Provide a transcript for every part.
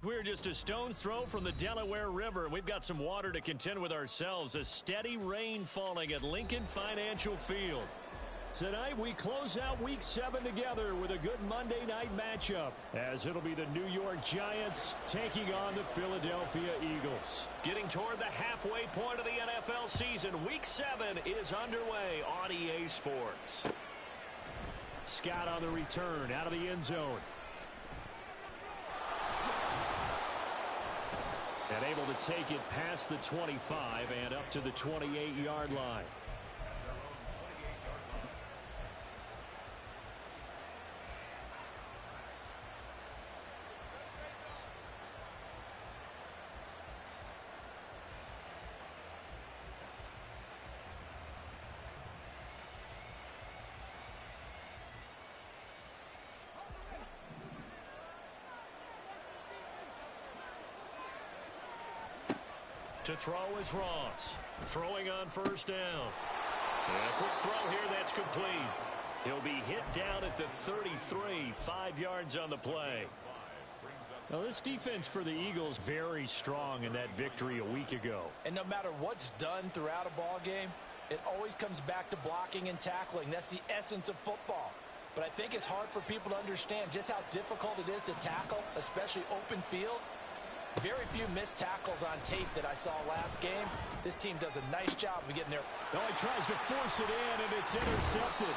We're just a stone's throw from the Delaware River, and we've got some water to contend with ourselves. A steady rain falling at Lincoln Financial Field. Tonight, we close out Week 7 together with a good Monday night matchup, as it'll be the New York Giants taking on the Philadelphia Eagles. Getting toward the halfway point of the NFL season, Week 7 is underway on EA Sports. Scott on the return, out of the end zone. And able to take it past the 25 and up to the 28-yard line. To throw is Ross. Throwing on first down. And a quick throw here, that's complete. He'll be hit down at the 33, 5 yards on the play. Now this defense for the Eagles very strong in that victory a week ago. And no matter what's done throughout a ball game, it always comes back to blocking and tackling. That's the essence of football. But I think it's hard for people to understand just how difficult it is to tackle, especially open field. Very few missed tackles on tape that I saw last game. This team does a nice job of getting there. Oh, he tries to force it in, and it's intercepted.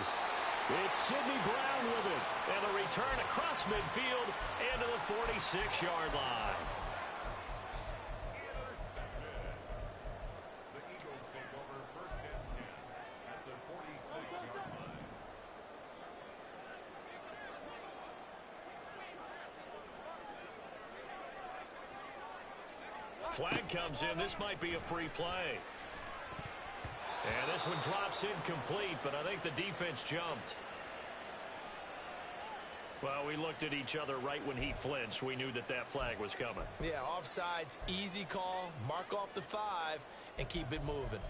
It's Sidney Brown with it. And a return across midfield into the 46-yard line. The Eagles take over first and 10 at the 46-yard line. Flag comes in. This might be a free play. And this one drops incomplete, but I think the defense jumped. Well, we looked at each other right when he flinched. We knew that that flag was coming. Yeah, offsides, easy call, mark off the 5, and keep it moving.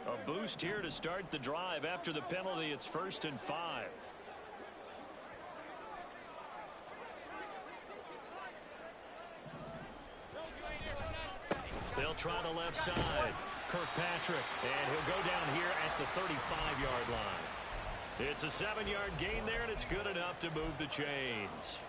A boost here to start the drive. After the penalty, it's 1st and 5. They'll try the left side. Kirkpatrick, and he'll go down here at the 35-yard line. It's a 7-yard gain there, and it's good enough to move the chains.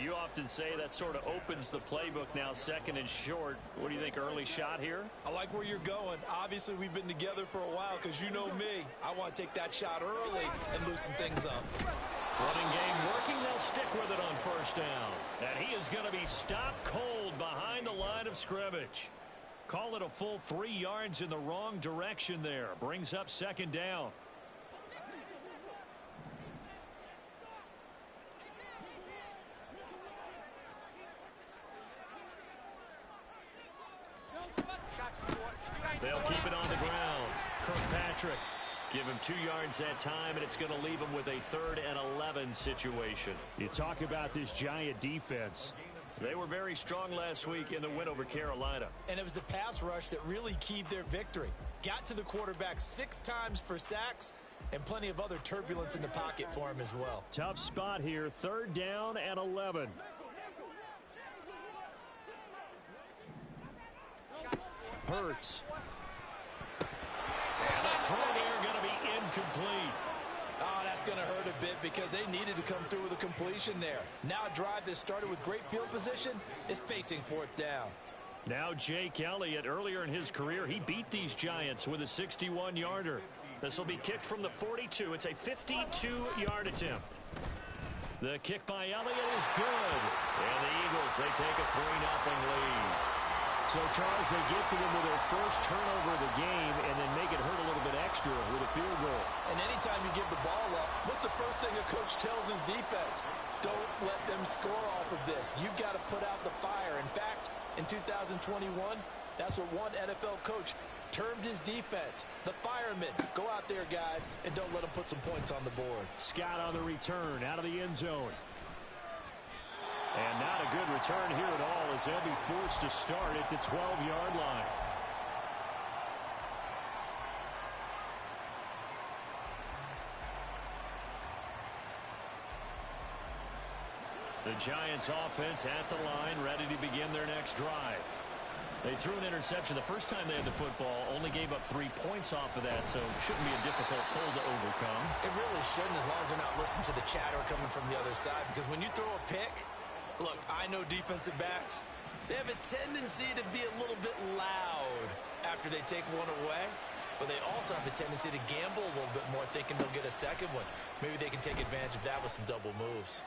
You often say that sort of opens the playbook now, 2nd and short. What do you think, early shot here? I like where you're going. Obviously, we've been together for a while because you know me. I want to take that shot early and loosen things up. Running game working. They'll stick with it on first down. And he is going to be stopped cold behind the line of scrimmage. Call it a full 3 yards in the wrong direction there. Brings up 2nd down. They'll keep it on the ground. Kirkpatrick, give him 2 yards that time, and it's going to leave him with a 3rd and 11 situation. You talk about this Giant defense. They were very strong last week in the win over Carolina. And it was the pass rush that really keyed their victory. Got to the quarterback 6 times for sacks, and plenty of other turbulence in the pocket for him as well. Tough spot here, 3rd down and 11. Hurts. And the throw there going to be incomplete. Oh, that's going to hurt a bit because they needed to come through with a completion there. Now a drive that started with great field position is facing 4th down. Now Jake Elliott, earlier in his career, he beat these Giants with a 61-yarder. This will be kicked from the 42. It's a 52-yard attempt. The kick by Elliott is good. And the Eagles, they take a 3-0 lead. So, Charles, they get to them with their first turnover of the game and then make it hurt a little bit extra with a field goal. And anytime you give the ball up, what's the first thing a coach tells his defense? Don't let them score off of this. You've got to put out the fire. In fact, in 2021, that's what one NFL coach termed his defense. The firemen. Go out there, guys, and don't let them put some points on the board. Scott on the return out of the end zone. And not a good return here at all as they'll be forced to start at the 12-yard line. The Giants offense at the line, ready to begin their next drive. They threw an interception the first time they had the football, only gave up 3 points off of that, so it shouldn't be a difficult hole to overcome. It really shouldn't, as long as they're not listening to the chatter coming from the other side, because when you throw a pick, look, I know defensive backs, they have a tendency to be a little bit loud after they take one away, but they also have a tendency to gamble a little bit more, thinking they'll get a second one. Maybe they can take advantage of that with some double moves.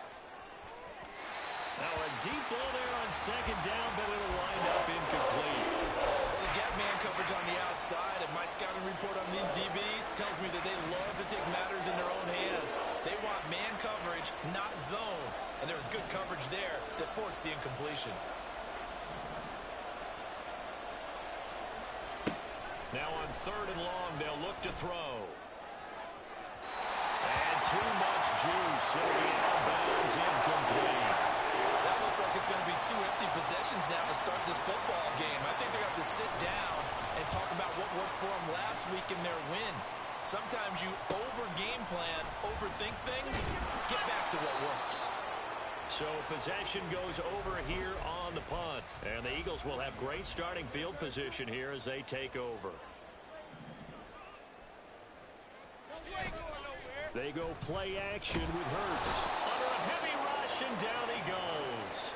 Now a deep ball there on second down, but it'll wind up incomplete. Well, they get man coverage on the outside, and my scouting report on these DBs tells me that they love to take matters in their own hands. They want man coverage, not zone, and there was good coverage there that forced the incompletion. Now on third and long, they'll look to throw. And too much juice. It'll be out of bounds, incomplete. That looks like it's going to be 2 empty possessions now to start this football game. I think they're going to have to sit down and talk about what worked for them last week in their win. Sometimes you over-game plan, overthink things, get back to what works. So possession goes over here on the punt. And the Eagles will have great starting field position here as they take over. They go play action with Hurts. Under a heavy rush, and down he goes.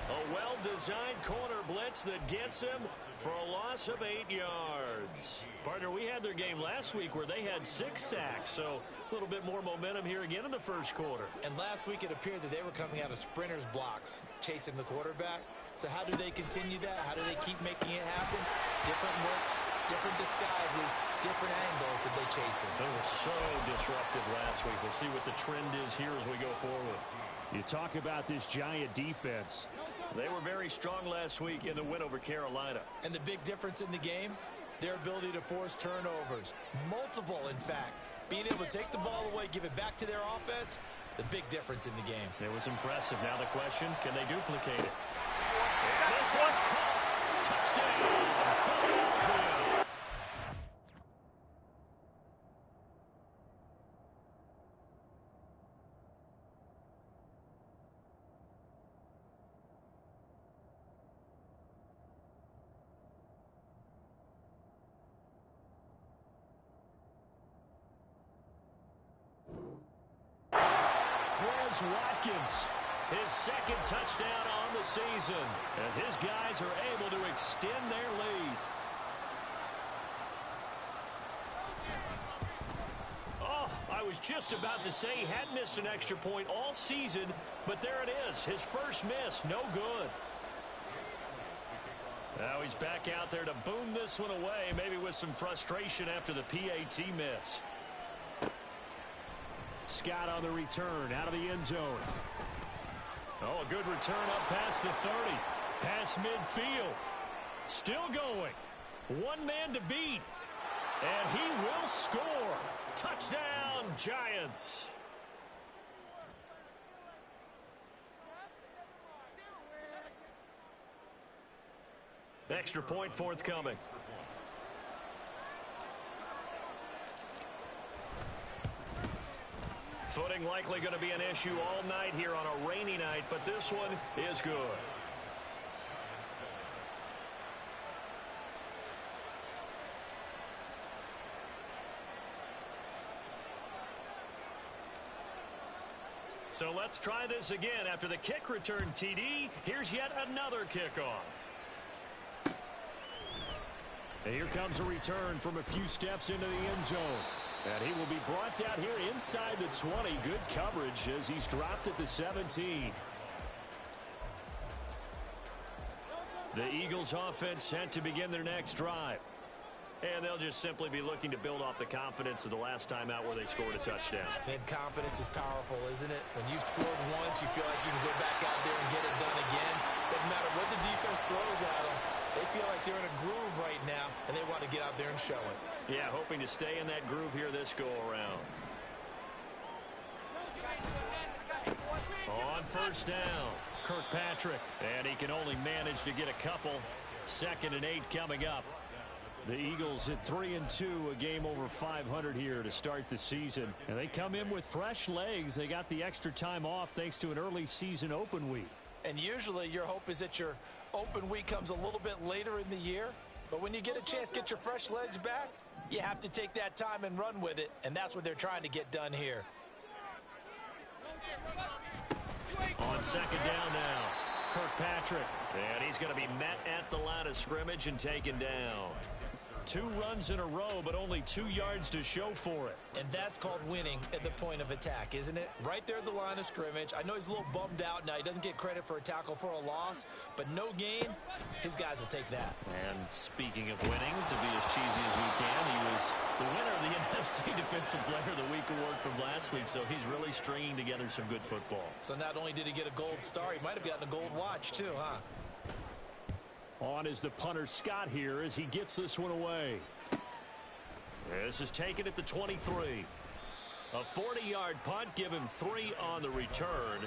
A well-designed corner blitz that gets him for a loss of 8 yards. Partner, we had their game last week where they had 6 sacks, so a little bit more momentum here again in the first quarter. And last week it appeared that they were coming out of sprinters blocks, chasing the quarterback. So how do they continue that? How do they keep making it happen? Different looks, different disguises, different angles that they chase it. They were so disruptive last week. We'll see what the trend is here as we go forward. You talk about this Giant defense. They were very strong last week in the win over Carolina. And the big difference in the game, their ability to force turnovers. Multiple, in fact. Being able to take the ball away, give it back to their offense, the big difference in the game. It was impressive. Now the question, can they duplicate it? And this was caught. Touchdown, Philadelphia. Watkins, his second touchdown on the season, as his guys are able to extend their lead. Oh, I was just about to say he hadn't missed an extra point all season, but there it is, his first miss, no good. Now he's back out there to boom this one away, maybe with some frustration after the PAT miss. Scott on the return, out of the end zone. Oh, a good return up past the 30. Past midfield. Still going. One man to beat. And he will score. Touchdown, Giants. Extra point forthcoming. Footing likely going to be an issue all night here on a rainy night, but this one is good. So let's try this again. After the kick return TD, here's yet another kickoff. And here comes a return from a few steps into the end zone. And he will be brought down here inside the 20. Good coverage as he's dropped at the 17. The Eagles offense set to begin their next drive. And they'll just simply be looking to build off the confidence of the last time out where they scored a touchdown. And confidence is powerful, isn't it? When you've scored once, you feel like you can go back out there and get it done again. Doesn't matter what the defense throws at them. They feel like they're in a groove right now, and they want to get out there and show it. Yeah, hoping to stay in that groove here this go-around. On first down, Kirkpatrick. And he can only manage to get a couple. 2nd and 8 coming up. The Eagles hit 3-2, a game over 500 here to start the season. And they come in with fresh legs. They got the extra time off thanks to an early season open week. And usually your hope is that your open week comes a little bit later in the year. But when you get a chance to get your fresh legs back, you have to take that time and run with it. And that's what they're trying to get done here. On second down now, Kirkpatrick. And he's going to be met at the line of scrimmage and taken down. 2 runs in a row, but only 2 yards to show for it. And that's called winning at the point of attack, isn't it? Right there at the line of scrimmage. I know he's a little bummed out now. He doesn't get credit for a tackle for a loss, but no gain, his guys will take that. And speaking of winning, to be as cheesy as we can, he was the winner of the NFC Defensive Player of the Week award from last week, so he's really stringing together some good football. So not only did he get a gold star, he might have gotten a gold watch too, huh? On is the punter Scott here as he gets this one away. This is taken at the 23. A 40-yard punt, give him 3 on the return.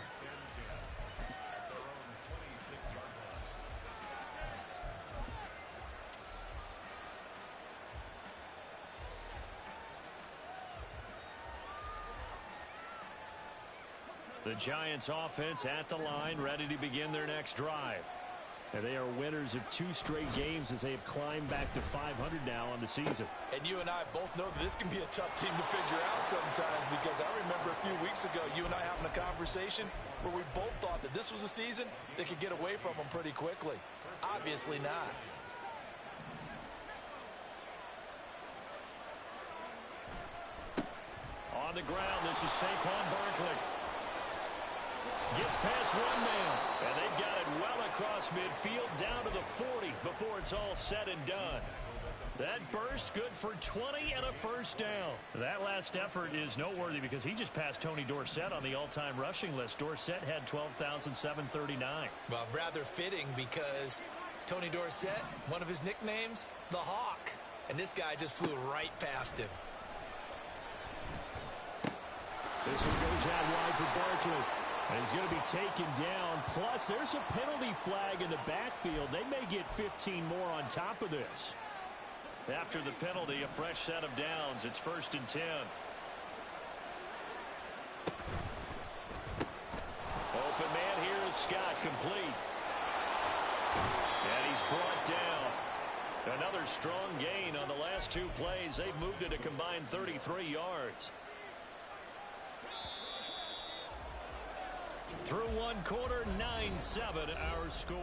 The Giants offense at the line, ready to begin their next drive. And they are winners of 2 straight games as they have climbed back to 500 now on the season. And you and I both know that this can be a tough team to figure out sometimes, because I remember a few weeks ago you and I having a conversation where we both thought that this was a season that could get away from them pretty quickly. Obviously not. On the ground, this is Saquon Barkley. Gets past one man, and they've got it well across midfield down to the 40 before it's all said and done. That burst good for 20 and a first down. That last effort is noteworthy because he just passed Tony Dorsett on the all-time rushing list. Dorsett had 12,739. Well, rather fitting because Tony Dorsett, one of his nicknames, the Hawk. And this guy just flew right past him. This one goes out wide for Barkley. And he's going to be taken down. Plus, there's a penalty flag in the backfield. They may get 15 more on top of this. After the penalty, a fresh set of downs. It's 1st and 10. Open man here is Scott, complete. And he's brought down. Another strong gain on the last 2 plays. They've moved it a combined 33 yards. Through 1 quarter, 9-7 our score.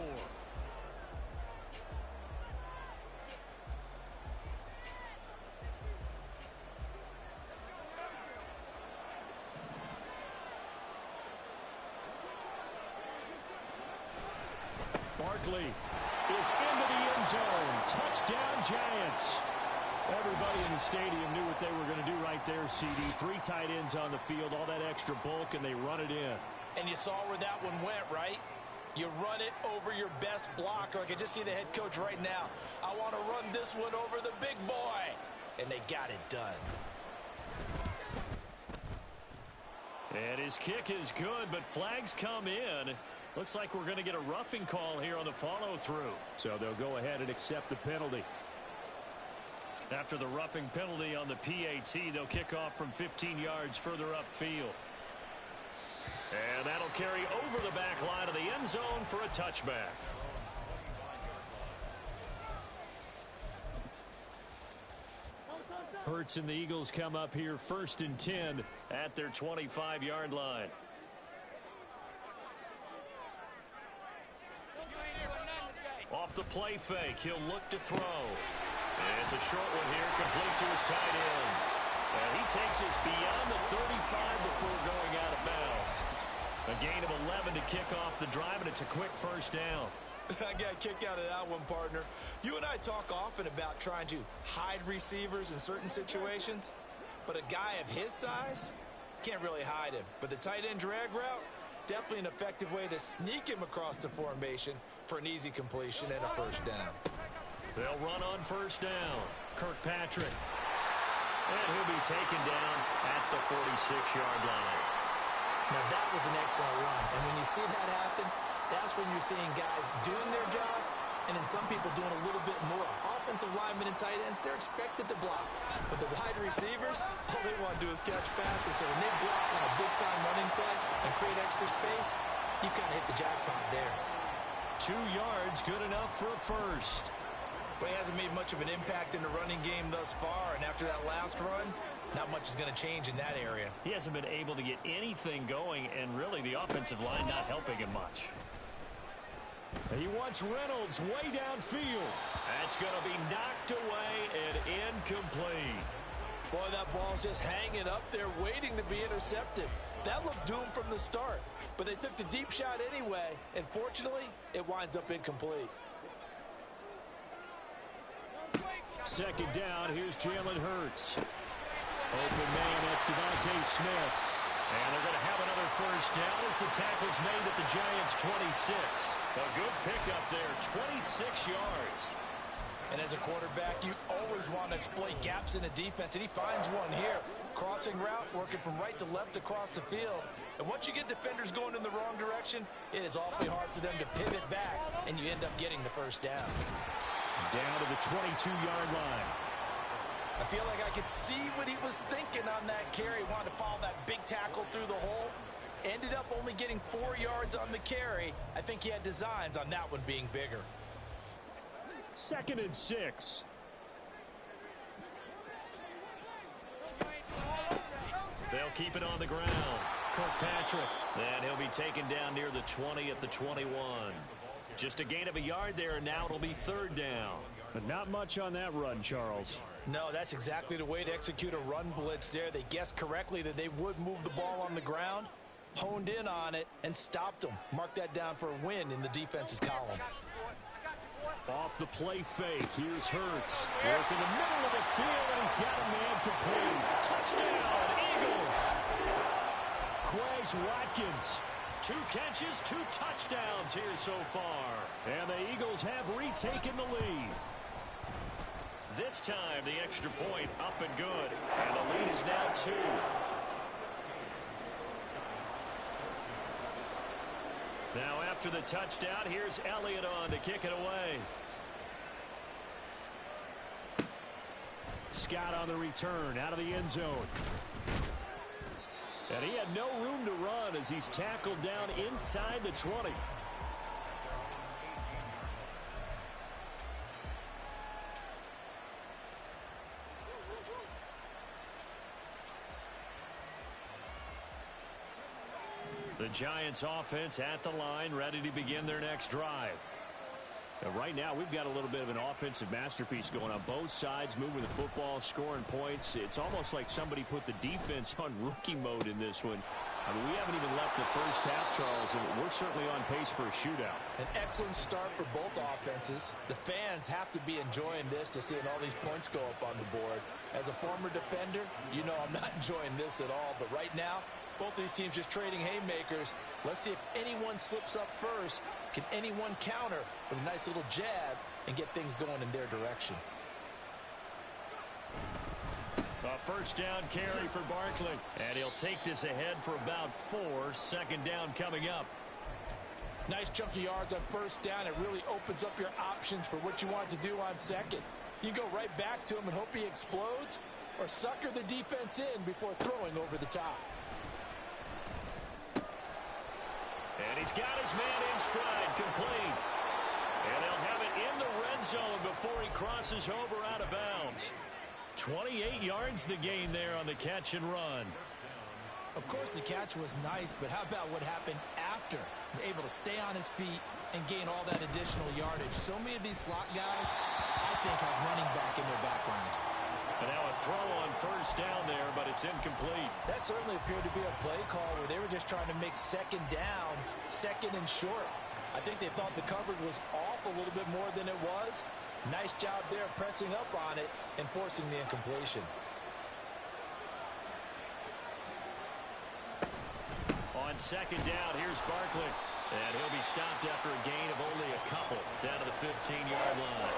Barkley is into the end zone. Touchdown, Giants. Everybody in the stadium knew what they were going to do right there, CD. 3 tight ends on the field, all that extra bulk, and they run it in. And you saw where that one went, right? You run it over your best blocker. I can just see the head coach right now. I want to run this one over the big boy. And they got it done. And his kick is good, but flags come in. Looks like we're going to get a roughing call here on the follow-through. So they'll go ahead and accept the penalty. After the roughing penalty on the PAT, they'll kick off from 15 yards further upfield. And that'll carry over the back line of the end zone for a touchback. Hurts and the Eagles come up here 1st and 10 at their 25-yard line. Off the play fake, he'll look to throw. And it's a short one here, complete to his tight end. And he takes us beyond the 35 before going out of bounds. A gain of 11 to kick off the drive, and it's a quick first down. I got a kick out of that one, partner. You and I talk often about trying to hide receivers in certain situations, but a guy of his size can't really hide him. But the tight end drag route, definitely an effective way to sneak him across the formation for an easy completion and a first down. They'll run on first down. Kirkpatrick. And he'll be taken down at the 46-yard line. Now, that was an excellent run. And when you see that happen, that's when you're seeing guys doing their job and then some people doing a little bit more. Offensive linemen and tight ends, they're expected to block. But the wide receivers, all they want to do is catch passes. So when they block on a big-time running play and create extra space, you've kind of hit the jackpot there. 2 yards, good enough for a first. Well, he hasn't made much of an impact in the running game thus far, and after that last run, not much is going to change in that area. He hasn't been able to get anything going, and really the offensive line not helping him much. He wants Reynolds way downfield. That's going to be knocked away and incomplete. Boy, that ball's just hanging up there waiting to be intercepted. That looked doomed from the start, but they took the deep shot anyway, and fortunately, it winds up incomplete. Second down, here's Jalen Hurts. Open man, that's Devontae Smith. And they're going to have another first down as the tackle's made at the Giants' 26. A good pickup there, 26 yards. And as a quarterback, you always want to exploit gaps in the defense, and he finds one here. Crossing route, working from right to left across the field. And once you get defenders going in the wrong direction, it is awfully hard for them to pivot back, and you end up getting the first down. Down to the 22-yard line. I feel like I could see what he was thinking on that carry. Wanted to follow that big tackle through the hole. Ended up only getting 4 yards on the carry. I think he had designs on that one being bigger. 2nd and 6. They'll keep it on the ground. Kirkpatrick. And he'll be taken down near the 20 at the 21. Just a gain of a yard there, and now it'll be 3rd down. But not much on that run, Charles. No, that's exactly the way to execute a run blitz there. They guessed correctly that they would move the ball on the ground, honed in on it, and stopped them. Mark that down for a win in the defense's column. Off the play fake, here's Hurts. Work in the middle of the field, and he's got a man complete. Touchdown, Eagles! Quez Watkins. 2 catches, 2 touchdowns here so far. And the Eagles have retaken the lead. This time, the extra point up and good. And the lead is now 2. Now after the touchdown, here's Elliott on to kick it away. Scott on the return, out of the end zone. And he had no room to run as he's tackled down inside the 20. The Giants offense at the line, ready to begin their next drive. And right now, we've got a little bit of an offensive masterpiece going on both sides, moving the football, scoring points. It's almost like somebody put the defense on rookie mode in this one. I mean, we haven't even left the first half, Charles, and we're certainly on pace for a shootout. An excellent start for both offenses. The fans have to be enjoying this to seeing all these points go up on the board. As a former defender, you know I'm not enjoying this at all. But right now, both these teams just trading haymakers. Let's see if anyone slips up first. Can anyone counter with a nice little jab and get things going in their direction? A first down carry for Barkley. And he'll take this ahead for about 4. 2nd down coming up. Nice chunky yards on first down. It really opens up your options for what you want to do on second. You go right back to him and hope he explodes, or sucker the defense in before throwing over the top. And he's got his man in stride, complete. And they'll have it in the red zone before he crosses over out of bounds. 28 yards the gain there on the catch and run. Of course, the catch was nice, but how about what happened after? Able to stay on his feet and gain all that additional yardage. So many of these slot guys, I think, have running back in their background. And now a throw on first down there, but it's incomplete. That certainly appeared to be a play call where they were just trying to make second down, second and short. I think they thought the coverage was off a little bit more than it was. Nice job there pressing up on it and forcing the incompletion. On second down, here's Barkley. And he'll be stopped after a gain of only a couple down to the 15-yard line.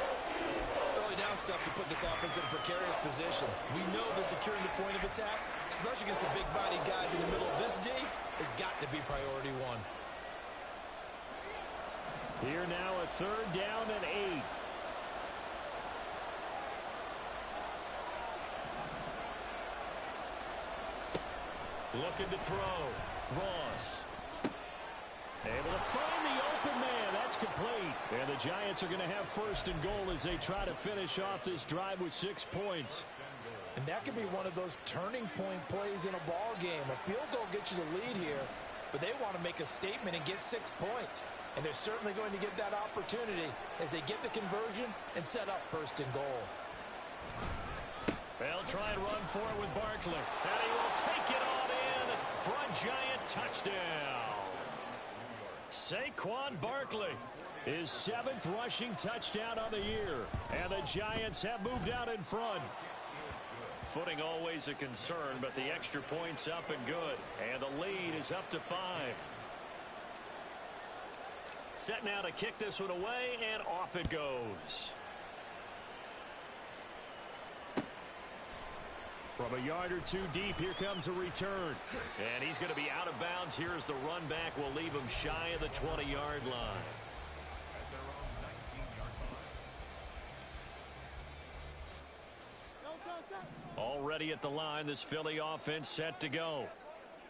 Early down stuff to put this offense in a precarious position. We know that securing the point of attack, especially against the big-bodied guys in the middle of this D, has got to be priority 1. Here now a 3rd down and 8. Looking to throw. Ross. Able to find the open man. That's complete. And the Giants are going to have 1st and goal as they try to finish off this drive with 6 points. And that could be one of those turning point plays in a ball game. A field goal gets you the lead here, but they want to make a statement and get 6 points. And they're certainly going to get that opportunity as they get the conversion and set up 1st and goal. They'll try and run for it with Barkley. And he will take it on in for a Giant touchdown. Saquon Barkley, his 7th rushing touchdown on the year. And the Giants have moved out in front. Footing always a concern, but the extra point's up and good. And the lead is up to 5. Set now to kick this one away, and off it goes. From a yard or 2 deep, here comes a return. And he's going to be out of bounds. Here's the run back. Will leave him shy of the 20-yard line. At their own 19-yard line. Already at the line, this Philly offense set to go.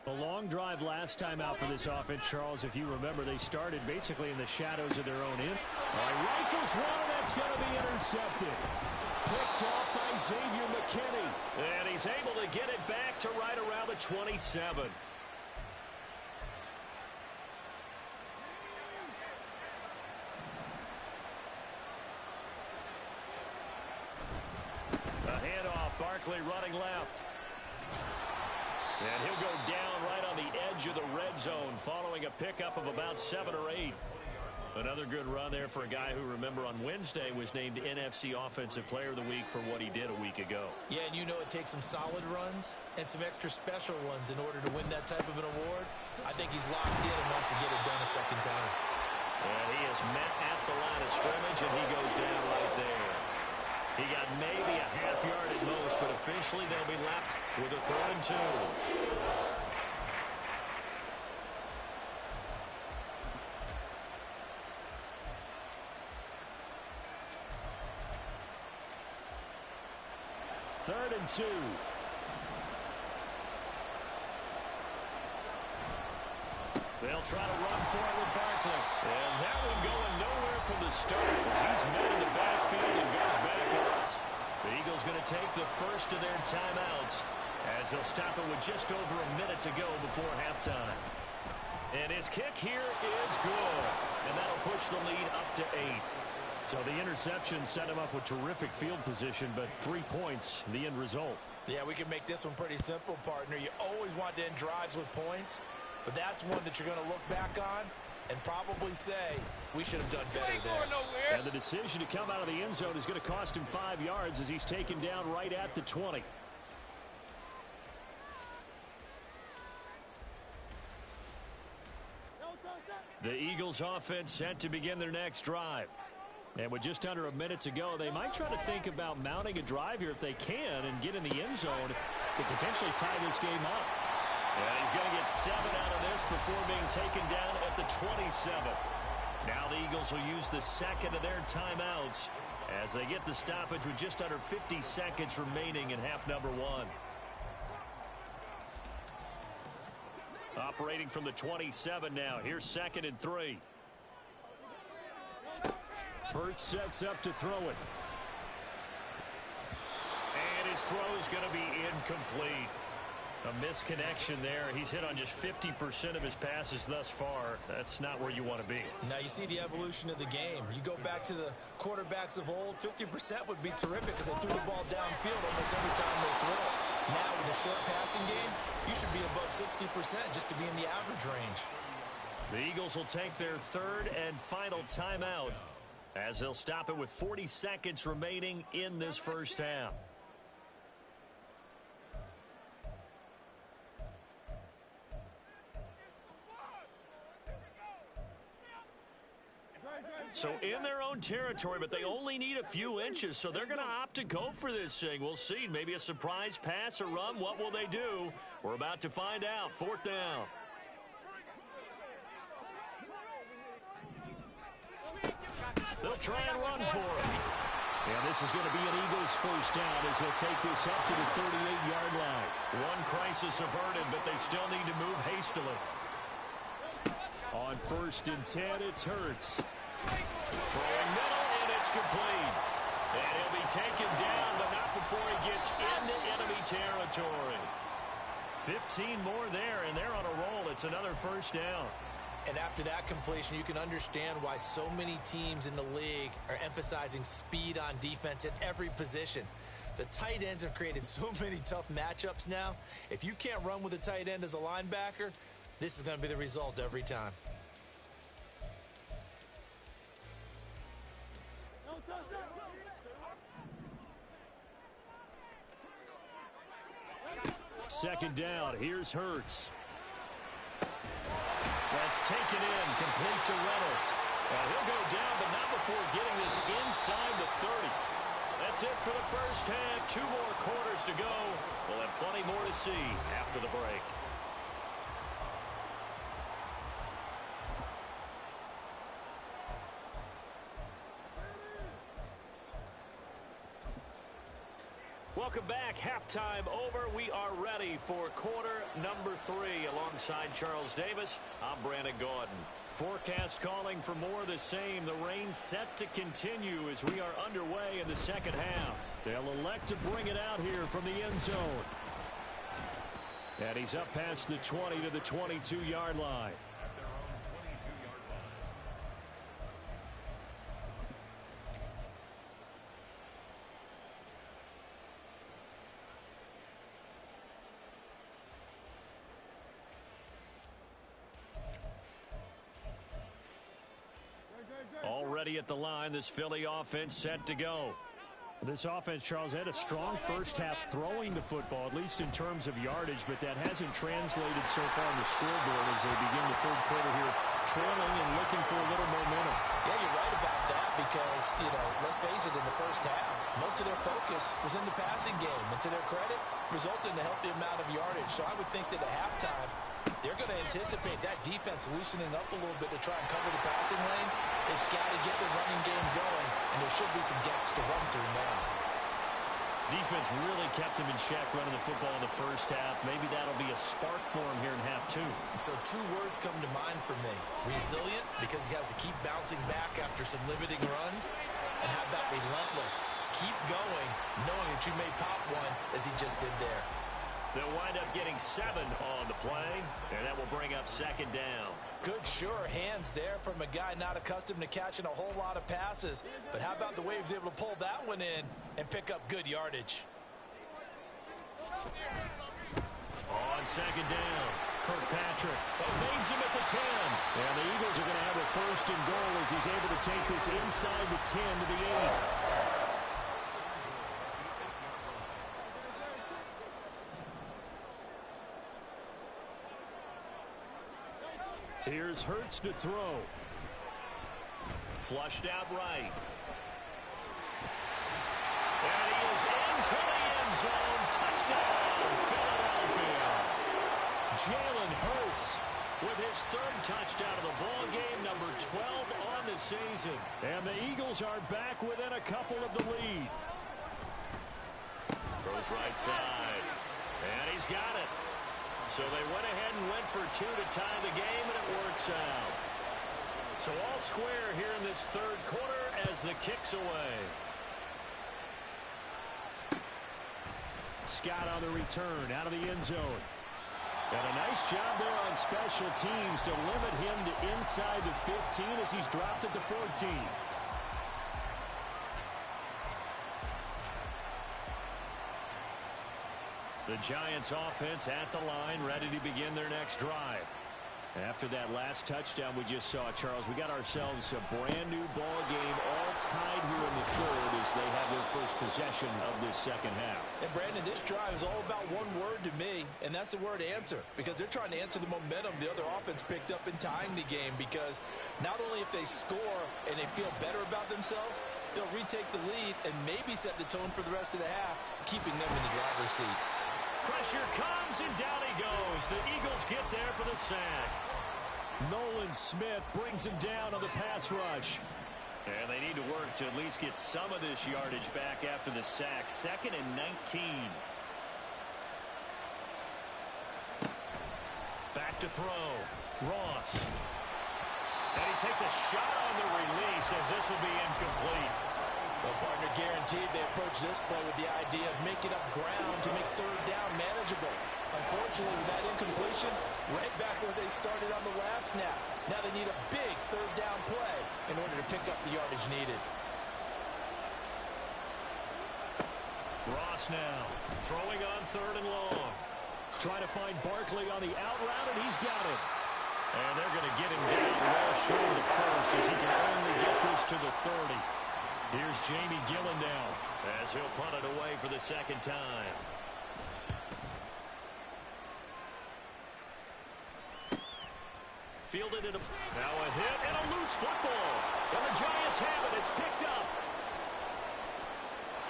A long drive last time out for this offense, Charles. If you remember, they started basically in the shadows of their own end. Rifles one, and that's going to be intercepted. Picked off by Xavier McKinney. And he's able to get it back to right around the 27. A handoff, Barkley running left. And he'll go down right on the edge of the red zone following a pickup of about 7 or 8. Another good run there for a guy who, remember, on Wednesday was named NFC Offensive Player of the Week for what he did a week ago. Yeah, and you know it takes some solid runs and some extra special ones in order to win that type of an award. I think he's locked in and wants to get it done a second time. And he is met at the line of scrimmage, and he goes down right there. He got maybe a half yard at most, but officially they'll be left with a 3rd and 2. Third and 2. They'll try to run for it with Barkley. And that one going nowhere from the start as he's met in the backfield and goes backwards. The Eagles going to take the first of their timeouts as they'll stop it with just over a minute to go before halftime. And his kick here is good. And that'll push the lead up to 8. So the interception set him up with terrific field position, but 3 points, the end result. Yeah, we can make this one pretty simple, partner. You always want to end drives with points, but that's one that you're going to look back on and probably say, we should have done better there. And the decision to come out of the end zone is going to cost him 5 yards as he's taken down right at the 20. The Eagles offense set to begin their next drive. And with just under a minute to go, they might try to think about mounting a drive here if they can and get in the end zone to potentially tie this game up. And he's going to get 7 out of this before being taken down at the 27. Now the Eagles will use the second of their timeouts as they get the stoppage with just under 50 seconds remaining in half number 1. Operating from the 27 now. Here's 2nd and 3. Burt sets up to throw it. And his throw is going to be incomplete. A misconnection there. He's hit on just 50% of his passes thus far. That's not where you want to be. Now you see the evolution of the game. You go back to the quarterbacks of old, 50% would be terrific because they threw the ball downfield almost every time they throw it. Now with a short passing game, you should be above 60% just to be in the average range. The Eagles will take their 3rd and final timeout as they'll stop it with 40 seconds remaining in this first half. So in their own territory, but they only need a few inches, so they're going to opt to go for this thing. We'll see. Maybe a surprise pass or run. What will they do? We're about to find out. 4th down. They'll try and run for it. And this is going to be an Eagles first down as they'll take this up to the 38-yard line. One crisis averted, but they still need to move hastily. On 1st and 10, it's Hurts. Throwing middle, and it's complete. And he'll be taken down, but not before he gets into enemy territory. 15 more there, and they're on a roll. It's another first down. And after that completion, you can understand why so many teams in the league are emphasizing speed on defense at every position. The tight ends have created so many tough matchups now. If you can't run with a tight end as a linebacker, this is going to be the result every time. Second down, here's Hurts. That's taken in, complete to Reynolds. And he'll go down, but not before getting this inside the 30. That's it for the first half. 2 more quarters to go. We'll have plenty more to see after the break. Welcome back. Halftime over. We are ready for quarter number 3. Alongside Charles Davis, I'm Brandon Gaudin. Forecast calling for more of the same. The rain set to continue as we are underway in the second half. They'll elect to bring it out here from the end zone. And he's up past the 20 to the 22-yard line. Already at the line, this Philly offense set to go. This offense, Charles, had a strong first half throwing the football, at least in terms of yardage, but that hasn't translated so far on the scoreboard as they begin the third quarter here, trailing and looking for a little momentum. Yeah, you're right about that because, let's face it, in the first half, most of their focus was in the passing game. And to their credit, resulted in a healthy amount of yardage. So I would think that at halftime, they're going to anticipate that defense loosening up a little bit to try and cover the passing lanes. They've got to get the running game going, and there should be some gaps to run through now. Defense really kept him in check running the football in the first half. Maybe that'll be a spark for him here in half 2. So 2 words come to mind for me. Resilient, because he has to keep bouncing back after some limiting runs. And how about relentless? Keep going, knowing that you may pop one as he just did there. They'll wind up getting 7 on the play, and that will bring up second down. Good, sure hands there from a guy not accustomed to catching a whole lot of passes. But how about the way he was able to pull that one in and pick up good yardage? On second down, Kirkpatrick evades him at the 10. And the Eagles are going to have a first and goal as he's able to take this inside the 10 to the 8. Here's Hurts to throw. Flushed out right. And he is into the end zone. Touchdown, Philadelphia. Jalen Hurts with his 3rd touchdown of the ball game, number 12 on the season. And the Eagles are back within a couple of the lead. Throws right side. And he's got it. So they went ahead and went for 2 to tie the game, and it works out. So all square here in this third quarter as the kick's away. Scott on the return out of the end zone. And a nice job there on special teams to limit him to inside the 15 as he's dropped it to 14. The Giants offense at the line, ready to begin their next drive. After that last touchdown we just saw, Charles, we got ourselves a brand new ball game, all tied here in the third as they have their first possession of this second half. And Brandon, this drive is all about one word to me, and that's the word answer, because they're trying to answer the momentum the other offense picked up in tying the game, because not only if they score and they feel better about themselves, they'll retake the lead and maybe set the tone for the rest of the half, keeping them in the driver's seat. Pressure comes, and down he goes. The Eagles get there for the sack. Nolan Smith brings him down on the pass rush. And they need to work to at least get some of this yardage back after the sack. 2nd and 19. Back to throw. Ross. And he takes a shot on the release as this will be incomplete. Well, partner, guaranteed they approach this play with the idea of making up ground to make 3rd down manageable. Unfortunately, with that incompletion, right back where they started on the last snap. Now they need a big 3rd down play in order to pick up the yardage needed. Ross now throwing on 3rd and long. Trying to find Barkley on the out route, and he's got him. And they're going to get him down well short of the first as he can only get this to the 30. Here's Jamie Gillen now as he'll punt it away for the 2nd time. Fielded it. Now a hit and a loose football. And the Giants have it. It's picked up.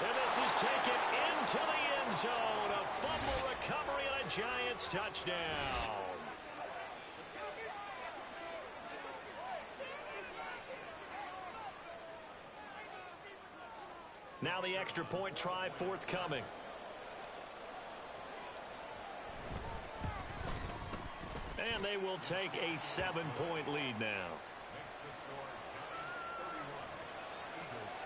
And this is taken into the end zone. A fumble recovery and a Giants touchdown. Now the extra point try forthcoming. And they will take a 7-point lead now. Makes the score Giants 31, Eagles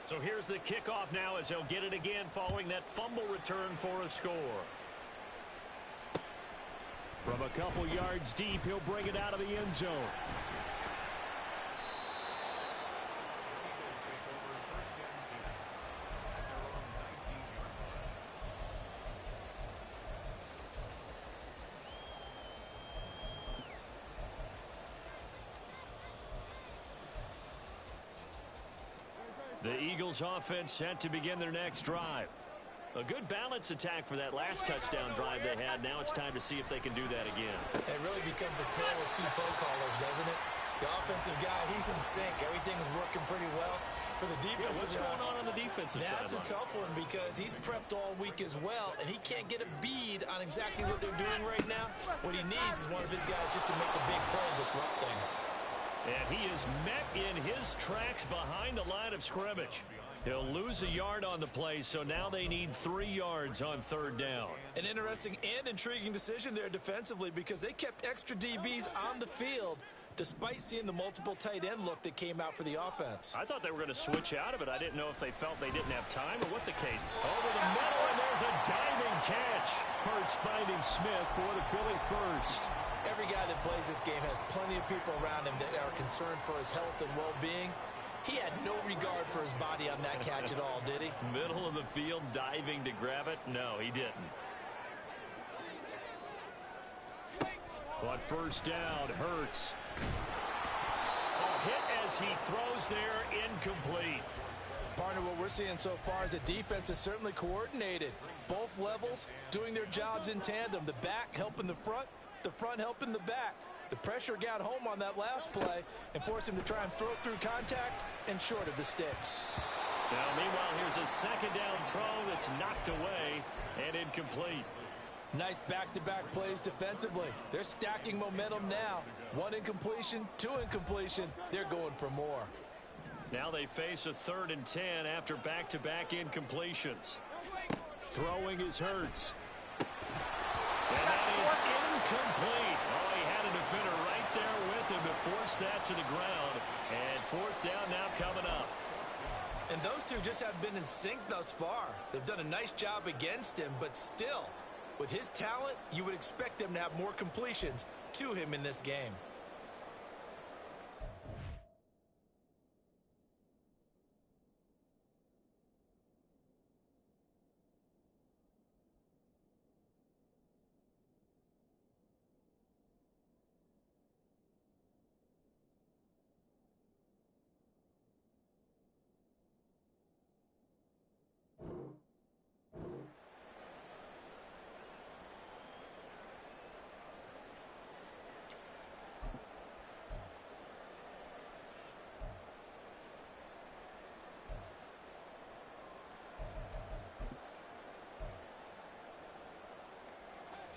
24. So here's the kickoff now as he'll get it again following that fumble return for a score. From a couple yards deep, he'll bring it out of the end zone. The Eagles offense set to begin their next drive. A good balance attack for that last touchdown drive they had. Now it's time to see if they can do that again. It really becomes a tale of 2 play callers, doesn't it? The offensive guy, he's in sync. Everything is working pretty well. For the defense, what's going on the defensive side? That's a tough one because he's prepped all week as well, and he can't get a bead on exactly what they're doing right now. What he needs is one of his guys just to make a big play and disrupt things. And he is met in his tracks behind the line of scrimmage. He'll lose a yard on the play, so now they need 3 yards on 3rd down. An interesting and intriguing decision there defensively because they kept extra DBs on the field despite seeing the multiple tight end look that came out for the offense. I thought they were going to switch out of it. I didn't know if they felt they didn't have time or what the case. Over the middle, and there's a diving catch. Hurts finding Smith for the Philly first. Every guy that plays this game has plenty of people around him that are concerned for his health and well-being. He had no regard for his body on that catch at all, did he? Middle of the field, diving to grab it? No, he didn't. On 1st down, Hurts. A hit as he throws there, incomplete. Partner, what we're seeing so far is the defense is certainly coordinated. Both levels doing their jobs in tandem. The back helping the front helping the back. The pressure got home on that last play and forced him to try and throw through contact and short of the sticks. Now, meanwhile, here's a 2nd down throw that's knocked away and incomplete. Nice back-to-back plays defensively. They're stacking momentum now. 1 incompletion, 2 incompletion. They're going for more. Now they face a 3rd and 10 after back-to-back incompletions. Throwing is Hurts. And that is incomplete. Oh, he had a defender right there with him to force that to the ground. And 4th down now coming up. And those two just haven't been in sync thus far. They've done a nice job against him, but still, with his talent, you would expect them to have more completions to him in this game.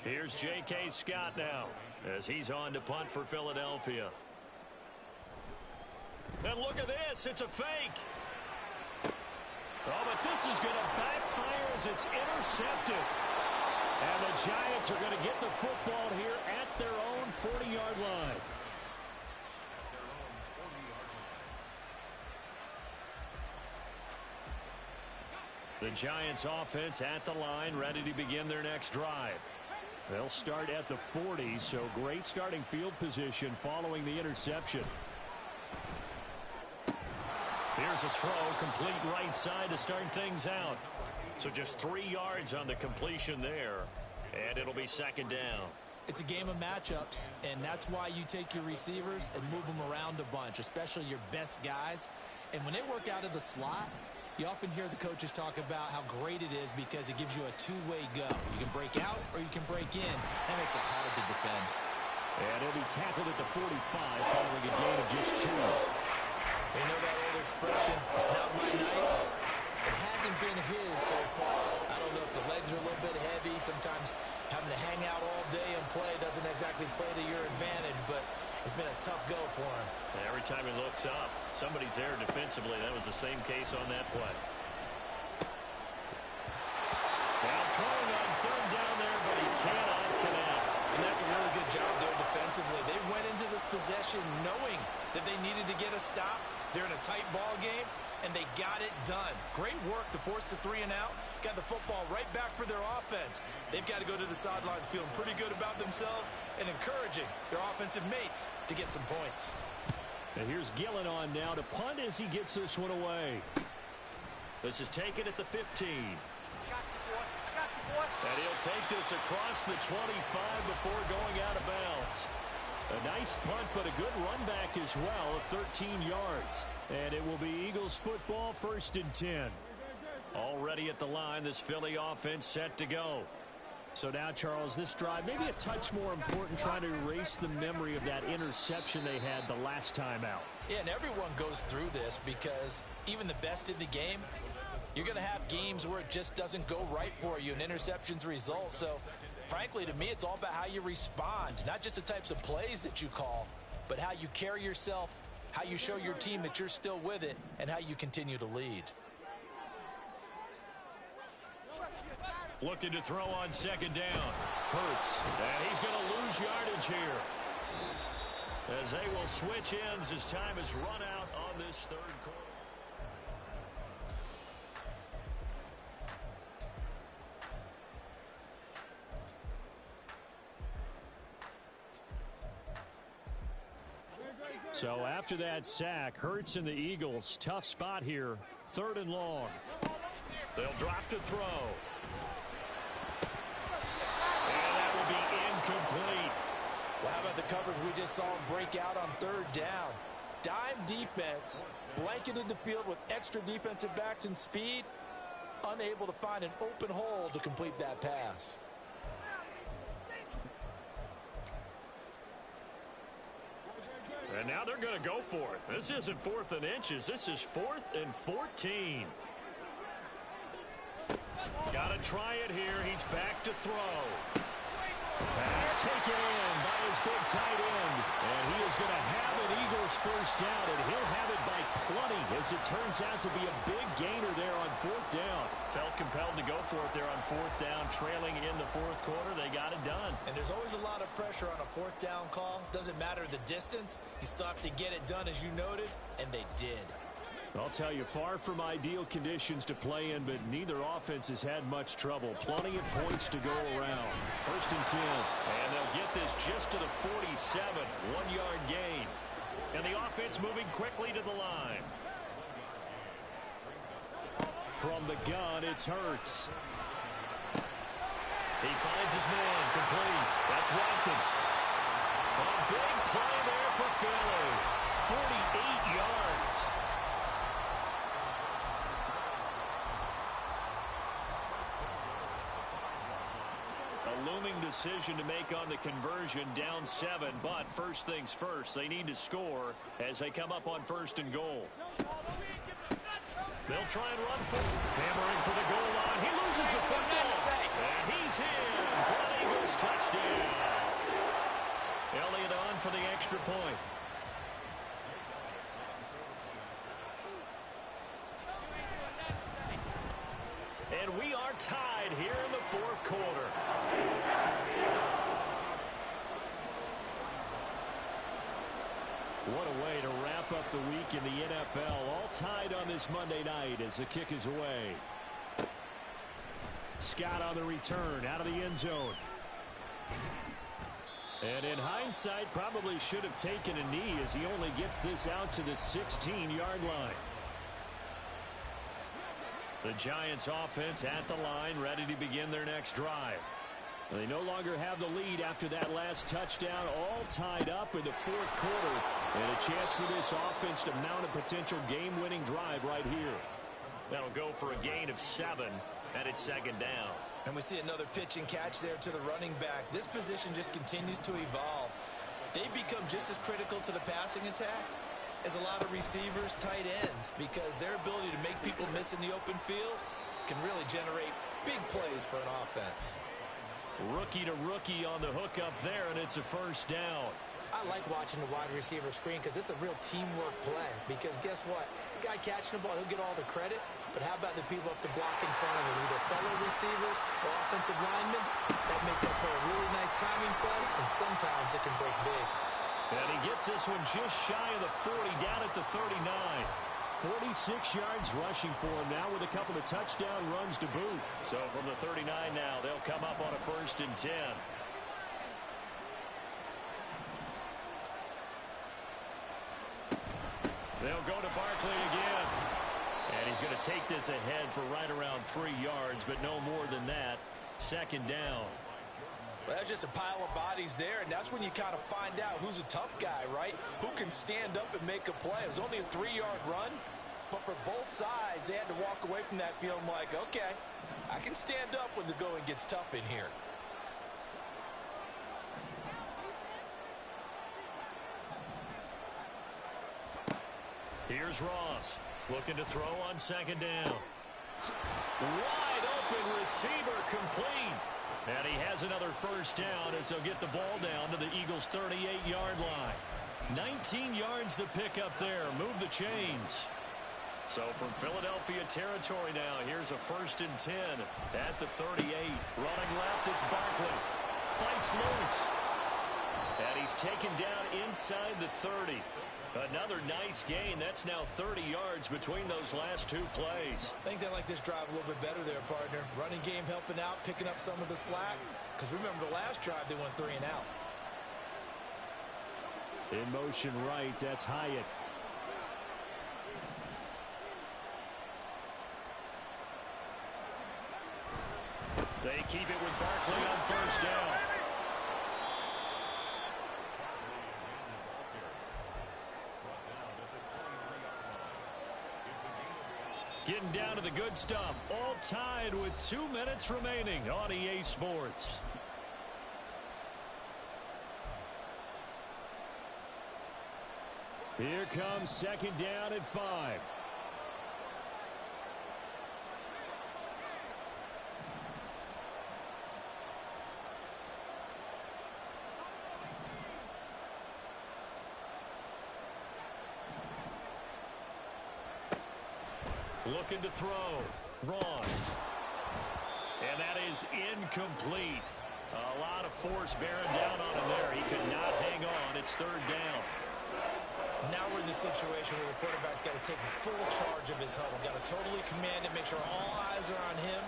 Here's J.K. Scott now as he's on to punt for Philadelphia. And look at this. It's a fake. Oh, but this is going to backfire as it's intercepted. And the Giants are going to get the football here at their own 40-yard line. The Giants offense at the line, ready to begin their next drive. They'll start at the 40, so great starting field position following the interception. Here's a throw, complete right side to start things out. So just 3 yards on the completion there, and it'll be second down. It's a game of matchups, and that's why you take your receivers and move them around a bunch, especially your best guys. And when they work out of the slot, you often hear the coaches talk about how great it is because it gives you a two-way go. You can break out or you can break in. That makes it hard to defend. And he'll be tackled at the 45 following a gain of just 2. You know that old expression, it's not my night. It hasn't been his so far. I don't know if the legs are a little bit heavy. Sometimes having to hang out all day and play doesn't exactly play to your advantage, but it's been a tough go for him. And every time he looks up, somebody's there defensively. That was the same case on that play. Now throwing on third down there, but he cannot connect. And that's a really good job there defensively. They went into this possession knowing that they needed to get a stop. They're in a tight ball game, and they got it done. Great work to force the 3 and out. Got the football right back for their offense. They've got to go to the sidelines feeling pretty good about themselves and encouraging their offensive mates to get some points. And here's Gillen on now to punt as he gets this one away. This is taken at the 15. I got you, boy. I got you, boy. And he'll take this across the 25 before going out of bounds. A nice punt, but a good run back as well of 13 yards. And it will be Eagles football, 1st and 10. Already at the line, this Philly offense set to go. So now, Charles, this drive maybe a touch more important, trying to erase the memory of that interception they had the last time out. Yeah, and everyone goes through this because even the best in the game, you're going to have games where it just doesn't go right for you and interceptions result. So, frankly, to me, it's all about how you respond, not just the types of plays that you call, but how you carry yourself, how you show your team that you're still with it, and how you continue to lead. Looking to throw on second down. Hurts. And he's going to lose yardage here. As they will switch ends as time is run out on this third quarter. So after that sack, Hurts and the Eagles, tough spot here. 3rd and long. They'll drop to throw. And that will be incomplete. Well, how about the coverage we just saw him break out on 3rd down? Dime defense, blanketed the field with extra defensive backs and speed, unable to find an open hole to complete that pass. And now they're going to go for it. This isn't 4th and inches. This is 4th and 14. Got to try it here. He's back to throw. Pass taken in by his big tight end. And he is going to have an Eagles first down, and he'll have it by plenty as it turns out to be a big gainer there on 4th down. Felt compelled to go for it there on 4th down, trailing in the 4th quarter. They got it done. And there's always a lot of pressure on a 4th down call. Doesn't matter the distance. You still have to get it done, as you noted, and they did. I'll tell you, far from ideal conditions to play in, but neither offense has had much trouble. Plenty of points to go around. 1st and 10. And they'll get this just to the 47. 1-yard gain. And the offense moving quickly to the line. From the gun, it's Hurts. He finds his man, complete. That's Watkins. A big play there for Philly. 48 yards. A looming decision to make on the conversion, down 7, but first things first, they need to score as they come up on 1st and goal. They'll try and run for hammering for the goal line. He loses the football, and he's in, flying Eagles touchdown. Elliott on for the extra point. And we are tied here in the fourth quarter. What a way to wrap up the week in the NFL. All tied on this Monday night as the kick is away. Scott on the return out of the end zone. And in hindsight, probably should have taken a knee as he only gets this out to the 16-yard line. The Giants offense at the line, ready to begin their next drive. They no longer have the lead after that last touchdown, all tied up in the fourth quarter. And a chance for this offense to mount a potential game-winning drive right here. That'll go for a gain of 7, and it's second down. And we see another pitch and catch there to the running back. This position just continues to evolve. They become just as critical to the passing attack as a lot of receivers, tight ends, because their ability to make people miss in the open field can really generate big plays for an offense. Rookie to rookie on the hook up there, and it's a first down. I like watching the wide receiver screen because it's a real teamwork play. Because guess what? The guy catching the ball, he'll get all the credit. But how about the people up to block in front of him, either fellow receivers or offensive linemen? That makes that play a really nice timing play, and sometimes it can break big. And he gets this one just shy of the 40, down at the 39. 46 yards rushing for him now with a couple of touchdown runs to boot. So from the 39 now, they'll come up on a 1st and 10. They'll go to Barkley again. And he's going to take this ahead for right around 3 yards, but no more than that. Second down. Well, that's just a pile of bodies there, and that's when you kind of find out who's a tough guy, right? Who can stand up and make a play. It was only a 3-yard run, but for both sides, they had to walk away from that feeling like, okay, I can stand up when the going gets tough in here. Here's Ross, looking to throw on second down. Wide open receiver, complete. And he has another first down as they'll get the ball down to the Eagles' 38-yard line. 19 yards the pickup there. Move the chains. So from Philadelphia territory now, here's a 1st and 10 at the 38. Running left, it's Barkley. Fights loose. And he's taken down inside the 30. Another nice gain. That's now 30 yards between those last 2 plays. I think they like this drive a little bit better there, partner. Running game helping out, picking up some of the slack. Because remember, the last drive, they went 3 and out. In motion right, that's Hyatt. They keep it with Barkley on first down. Getting down to the good stuff. All tied with 2 minutes remaining on EA Sports. Here comes second down at 5. Looking to throw. Ross. And that is incomplete. A lot of force bearing down on him there. He could not hang on. It's third down. Now we're in the situation where the quarterback's got to take full charge of his huddle. Got to totally command it, make sure all eyes are on him.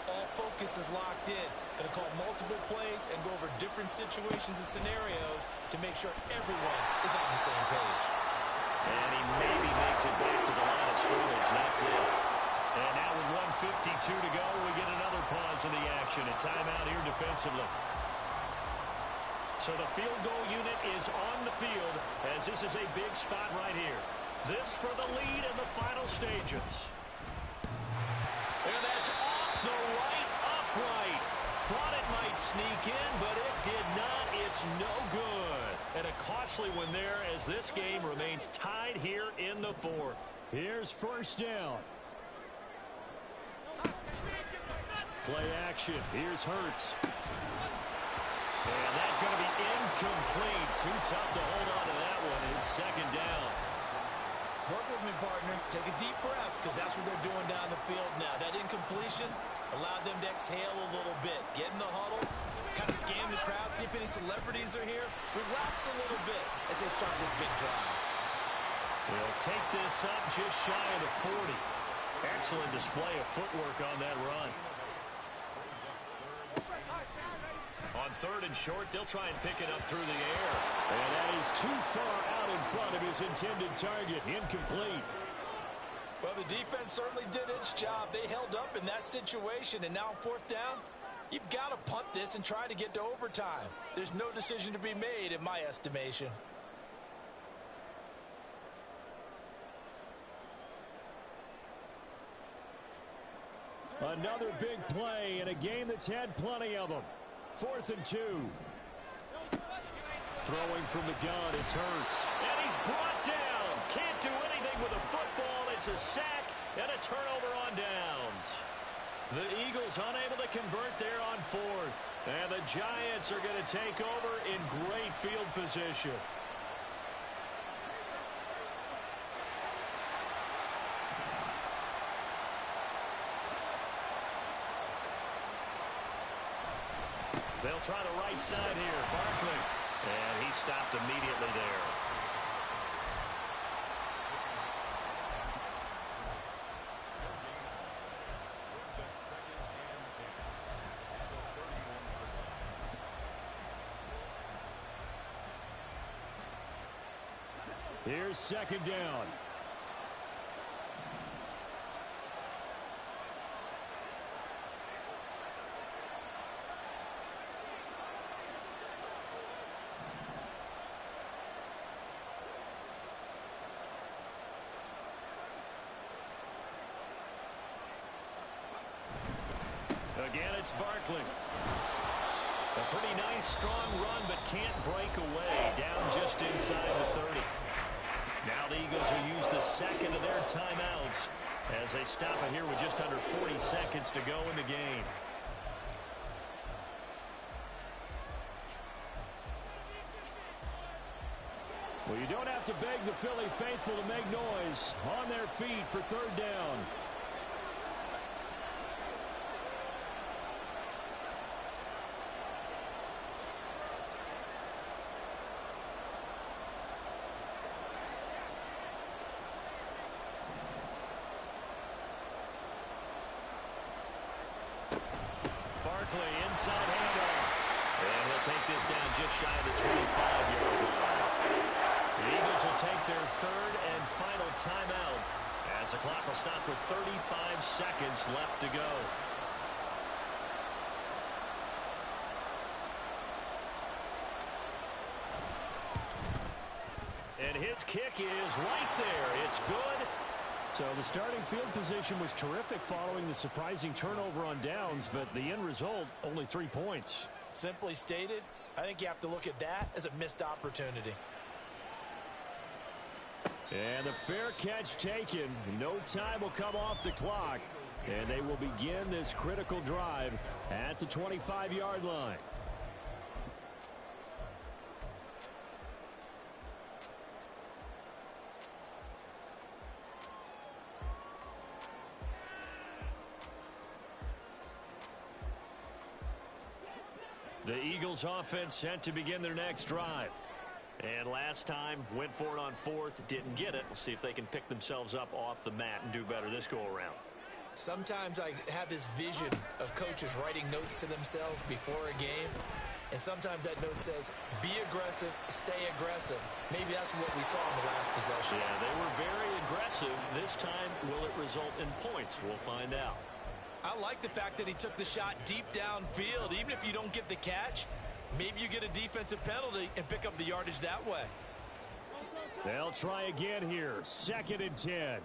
All focus is locked in. Going to call multiple plays and go over different situations and scenarios to make sure everyone is on the same page. And he maybe makes it back to the line of scrimmage. That's it. And now with 1:52 to go, we get another pause in the action. A timeout here defensively. So the field goal unit is on the field as this is a big spot right here. This for the lead in the final stages. And that's off the right upright. Thought it might sneak in, but it did not. It's no good. And a costly one there as this game remains tied here in the fourth. Here's first down. Play action. Here's Hurts. And that's going to be incomplete. Too tough to hold on to that one. It's second down. Work with me, partner. Take a deep breath, because that's what they're doing down the field now. That incompletion allowed them to exhale a little bit. Get in the huddle, kind of scan the crowd, see if any celebrities are here. Relax a little bit as they start this big drive. They'll take this up just shy of the 40. Excellent display of footwork on that run. On third and short, they'll try and pick it up through the air. And that is too far out in front of his intended target. Incomplete. Well, the defense certainly did its job. They held up in that situation, and now on fourth down, you've got to punt this and try to get to overtime. There's no decision to be made, in my estimation. Another big play in a game that's had plenty of them. 4th and 2. Throwing from the gun, it's Hurts. And he's brought down. Can't do anything with a football. It's a sack and a turnover on downs. The Eagles unable to convert there on 4th. And the Giants are going to take over in great field position. They'll try the right side here. Barkley. And he stopped immediately there. Here's second down. Again, it's Barkley. A pretty nice, strong run, but can't break away. Down just inside the 30. Now the Eagles will use the second of their timeouts as they stop it here with just under 40 seconds to go in the game. Well, you don't have to beg the Philly faithful to make noise. On their feet for third down. Inside handoff. And he'll take this down just shy of the 25-yard line. The Eagles will take their third and final timeout as the clock will stop with 35 seconds left to go. And his kick is right there. It's good. So the starting field position was terrific following the surprising turnover on downs, but the end result, only 3 points. Simply stated, I think you have to look at that as a missed opportunity. And a fair catch taken. No time will come off the clock. And they will begin this critical drive at the 25-yard line. The Eagles offense set to begin their next drive. And last time, went for it on 4th, didn't get it. We'll see if they can pick themselves up off the mat and do better this go-around. Sometimes I have this vision of coaches writing notes to themselves before a game. And sometimes that note says, be aggressive, stay aggressive. Maybe that's what we saw in the last possession. Yeah, they were very aggressive. This time, will it result in points? We'll find out. I like the fact that he took the shot deep downfield. Even if you don't get the catch, maybe you get a defensive penalty and pick up the yardage that way. They'll try again here. 2nd and 10.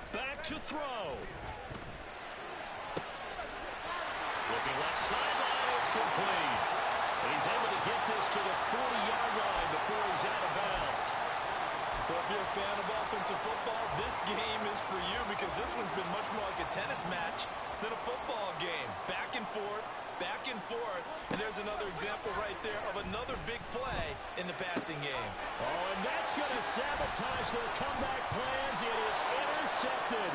Back to throw. Looking left sideline. It's complete. And he's able to get this to the 40-yard line before he's out of bounds. Well, if you're a fan of offensive football, this game is for you because this one's been much more like a tennis match than a football game. Back and forth, back and forth, and there's another example right there of another big play in the passing game. Oh, and that's going to sabotage their comeback plans. It is intercepted.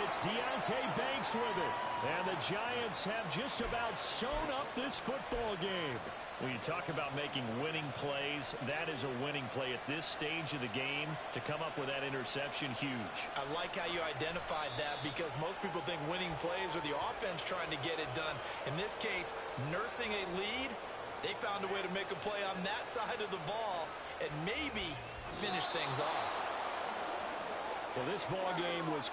It's Deonte Banks with it. And the Giants have just about sewn up this football game. When you talk about making winning plays, that is a winning play at this stage of the game. To come up with that interception, huge. I like how you identified that because most people think winning plays are the offense trying to get it done. In this case, nursing a lead, they found a way to make a play on that side of the ball and maybe finish things off. Well, this ball game was